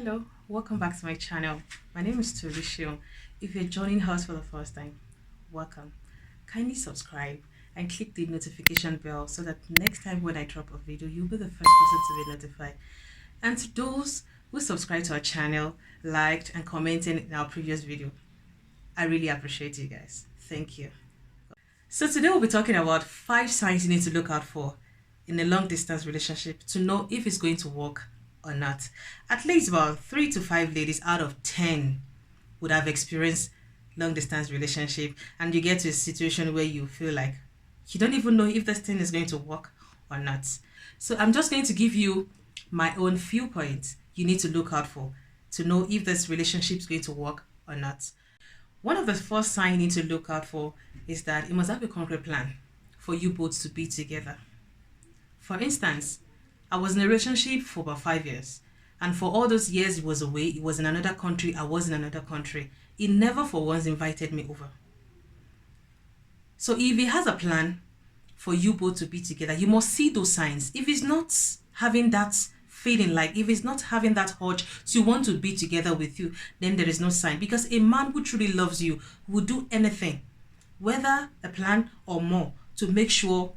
Hello, welcome back to my channel. My name is Tolu Seun. If you're joining us for the first time, welcome. Kindly subscribe and click the notification bell so that next time when I drop a video, you'll be the first person to be notified. And to those who subscribe to our channel, liked and commented in our previous video, I really appreciate you guys. Thank you. So today we'll be talking about 5 signs you need to look out for in a long distance relationship to know if it's going to work or not. At least about 3 to 5 ladies out of 10 would have experienced long distance relationship, and you get to a situation where you feel like you don't even know if this thing is going to work or not. So I'm just going to give you my own few points you need to look out for to know if this relationship is going to work or not. One of the first signs you need to look out for is that it must have a concrete plan for you both to be together. For instance, I was in a relationship for about 5 years, and for all those years he was away, he was in another country, I was in another country. He never for once invited me over. So if he has a plan for you both to be together, you must see those signs. If he's not having that feeling, like if he's not having that urge to want to be together with you, then there is no sign. Because a man who truly loves you will do anything, whether a plan or more, to make sure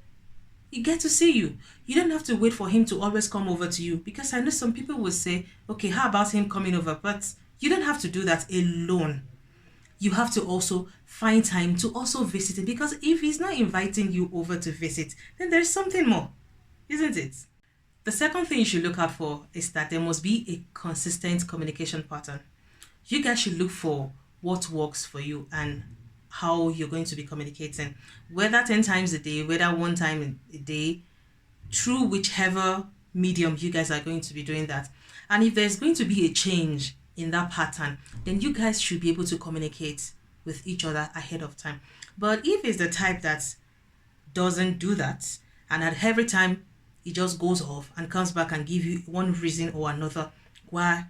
he gets to see you. You don't have to wait for him to always come over to you, because I know some people will say, okay, how about him coming over? But you don't have to do that alone. You have to also find time to also visit him, because if he's not inviting you over to visit, then there's something more, isn't it? The second thing you should look out for is that there must be a consistent communication pattern. You guys should look for what works for you and how you're going to be communicating, whether 10 times a day, whether 1 time a day, through whichever medium you guys are going to be doing that. And if there's going to be a change in that pattern, then you guys should be able to communicate with each other ahead of time. But if it's the type that doesn't do that, and at every time it just goes off and comes back and give you one reason or another why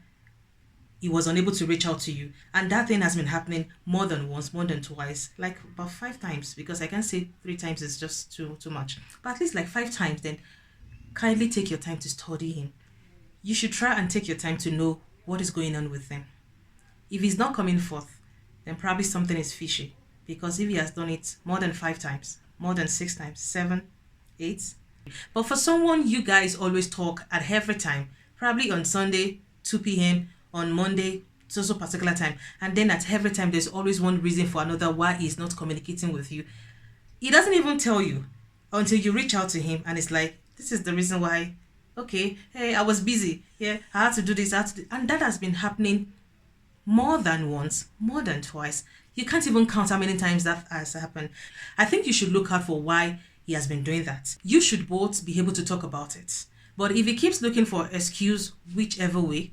he was unable to reach out to you, and that thing has been happening more than once, more than twice, like about 5 times, because I can't say 3 times is just too much, but at least like 5 times, then kindly take your time to study him. You should try and take your time to know what is going on with him. If he's not coming forth, then probably something is fishy, because if he has done it more than 5 times, more than 6 times, 7, 8. But for someone you guys always talk at every time, probably on Sunday 2 p.m, on Monday so particular time, and then at every time there's always one reason for another why he's not communicating with you. He doesn't even tell you until you reach out to him, and it's like, this is the reason why. Okay, hey, I was busy, yeah, I had to do this, and that has been happening more than once, more than twice. You can't even count how many times that has happened. I think you should look out for why he has been doing that. You should both be able to talk about it. But if he keeps looking for excuse whichever way,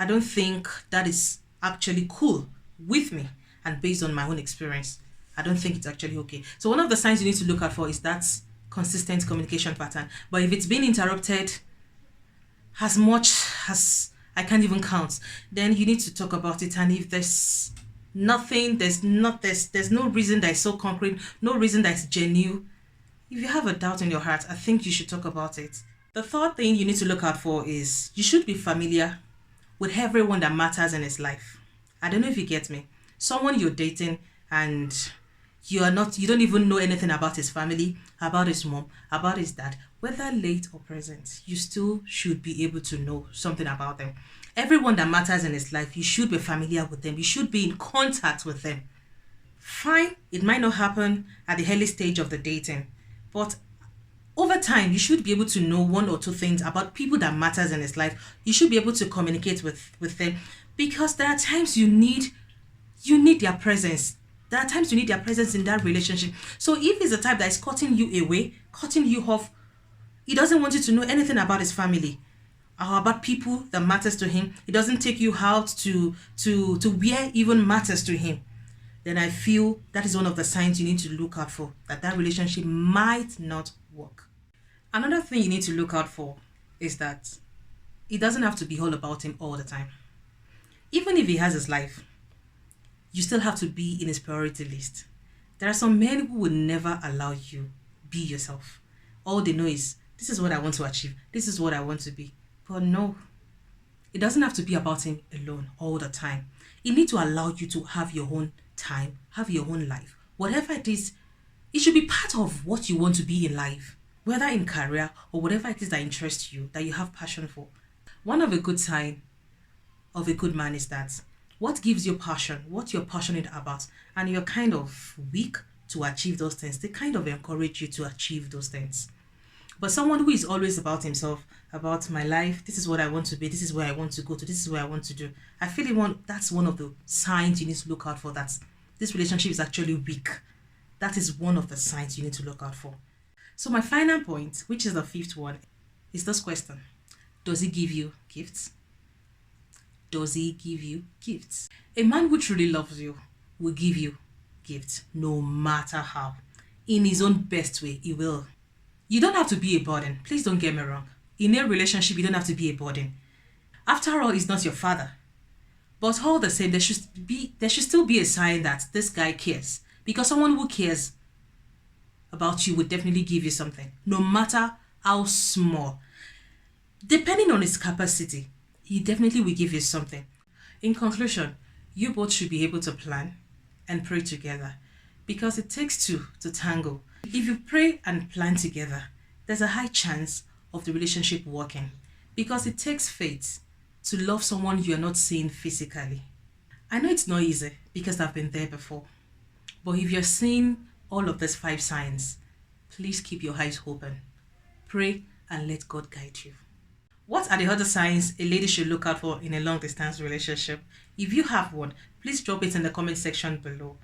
I don't think that is actually cool with me, and based on my own experience, I don't think it's actually okay. So one of the signs you need to look out for is that consistent communication pattern. But if it's been interrupted as much as I can't even count, then you need to talk about it. And if there's nothing, there's no reason that is so concrete, no reason that is genuine, if you have a doubt in your heart, I think you should talk about it. The third thing you need to look out for is you should be familiar with everyone that matters in his life. I don't know if you get me. Someone you're dating and you don't even know anything about his family, about his mom, about his dad, whether late or present, you still should be able to know something about them. Everyone that matters in his life, you should be familiar with them. You should be in contact with them. Fine, it might not happen at the early stage of the dating, but over time, you should be able to know 1 or 2 things about people that matters in his life. You should be able to communicate with them, because there are times you need their presence. There are times you need their presence in that relationship. So if he's the type that is cutting you away, cutting you off, he doesn't want you to know anything about his family or about people that matters to him, he doesn't take you out to where even matters to him, then I feel that is one of the signs you need to look out for, that relationship might not work. Another thing you need to look out for is that it doesn't have to be all about him all the time. Even if he has his life, you still have to be in his priority list. There are some men who will never allow you be yourself. All they know is, this is what I want to achieve, this is what I want to be. But no, It doesn't have to be about him alone all the time. It needs to allow you to have your own time, have your own life. Whatever it is, it should be part of what you want to be in life, whether in career or whatever it is that interests you, that you have passion for. One of a good sign of a good man is that what gives you passion, what you're passionate about, and you're kind of weak to achieve those things, they kind of encourage you to achieve those things. But someone who is always about himself, about my life, this is what I want to be, this is where I want to go to, this is where I want to do. I feel that's one of the signs you need to look out for, that this relationship is actually weak. That is one of the signs you need to look out for. So my final point, which is the fifth one, is this question. Does he give you gifts? Does he give you gifts? A man who truly loves you will give you gifts no matter how. In his own best way, he will. You don't have to be a burden. Please don't get me wrong. In a relationship, you don't have to be a burden. After all, he's not your father. But all the same, there should still be a sign that this guy cares. Because someone who cares about you would definitely give you something, no matter how small. Depending on his capacity, he definitely will give you something. In conclusion, you both should be able to plan and pray together, because it takes two to tango. If you pray and plan together, there's a high chance of the relationship working, because it takes faith to love someone you're not seeing physically. I know it's not easy because I've been there before, but if you're seeing all of these 5 signs, please keep your eyes open. Pray and let God guide you. What are the other signs a lady should look out for in a long distance relationship? If you have one, please drop it in the comment section below.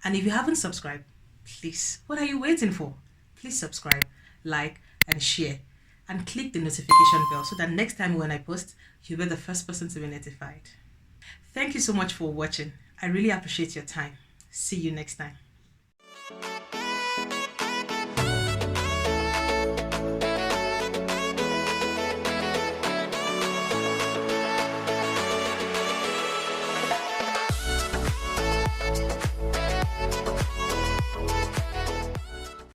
And if you haven't subscribed, please, what are you waiting for? Please subscribe, like, and share. And click the notification bell so that next time when I post, you'll be the first person to be notified. Thank you so much for watching. I really appreciate your time. See you next time.